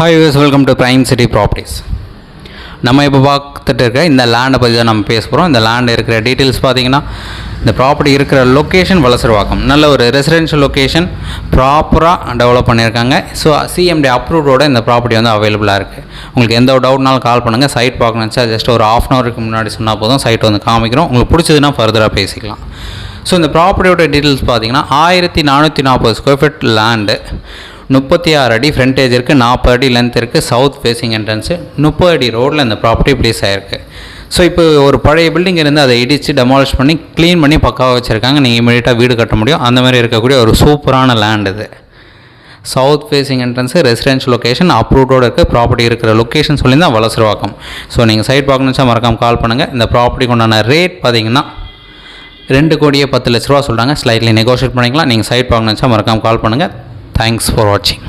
Hi use welcome to prime city properties. நம்ம இப்போ பார்த்துட்டு இருக்க இந்த லேண்டை பற்றி தான் நம்ம பேச போகிறோம். இந்த லேண்ட் இருக்கிற டீட்டெயில்ஸ் பார்த்தீங்கன்னா, இந்த ப்ராப்பர்ட்டி இருக்கிற லொக்கேஷன் வலசரவாக்கம், நல்ல ஒரு ரெசிடென்ஷியல் லொக்கேஷன், ப்ராப்பராக டெவலப் பண்ணியிருக்காங்க. ஸோ சிஎம்டி அப்ரூவ்டோட இந்த ப்ராப்பர்ட்டி வந்து அவைலபிளாக இருக்குது. உங்களுக்கு எந்த ஒரு டவுட்னாலும் கால் பண்ணுங்கள். சைட் பார்க்கணுச்சா ஜஸ்ட் ஒரு ½ ஹவருக்கு முன்னாடி சொன்னால் போதும், சைட் வந்து காமிக்கிறோம். உங்களுக்கு பிடிச்சதுன்னா ஃபர்தராக பேசிக்கலாம். ஸோ இந்த ப்ராப்பர்ட்டியோட டீட்டெயில்ஸ் பார்த்தீங்கன்னா 1440 ஸ்கொயர் ஃபீட் லேண்டு, 36 அடி ஃப்ரண்டேஜ் இருக்குது, 40 அடி லென்த் இருக்குது, சவுத் ஃபேஸிங் என்ட்ரன்ஸு, 30 அடி ரோடில் இந்த ப்ராப்பர்ட்டி ப்ளேஸ் ஆகிருக்கு. ஸோ இப்போ ஒரு பழைய பில்டிங் இருந்து அதை இடித்து டெமாலிஷ் பண்ணி க்ளீன் பண்ணி பக்காவாக வச்சுருக்காங்க. நீங்கள் இமீடியட்டாக வீடு கட்ட முடியும். அந்த மாதிரி இருக்கக்கூடிய ஒரு சூப்பரான லேண்ட் இது. South facing entrance, residential location, அப்ரூவ்டோடு இருக்குது. ப்ராப்பர்ட்டி இருக்கிற லொக்கேஷன் சொல்லியிருந்தால் வலசரவாக்கம். ஸோ நீங்கள் சைட் பார்க்கணுச்சா மறக்காமல் கால் பண்ணுங்கள். இந்த ப்ராப்பர்ட்டிக்கு உண்டான ரேட் பார்த்தீங்கன்னா 2,10,00,000 சொல்கிறாங்க. ஸ்லைட்லி நெகோஷியேட் பண்ணிக்கலாம். நீங்கள் சைட் பார்க்கணுச்சா மறக்காமல் கால் பண்ணுங்கள். தேங்க்ஸ் ஃபார் வாட்சிங்.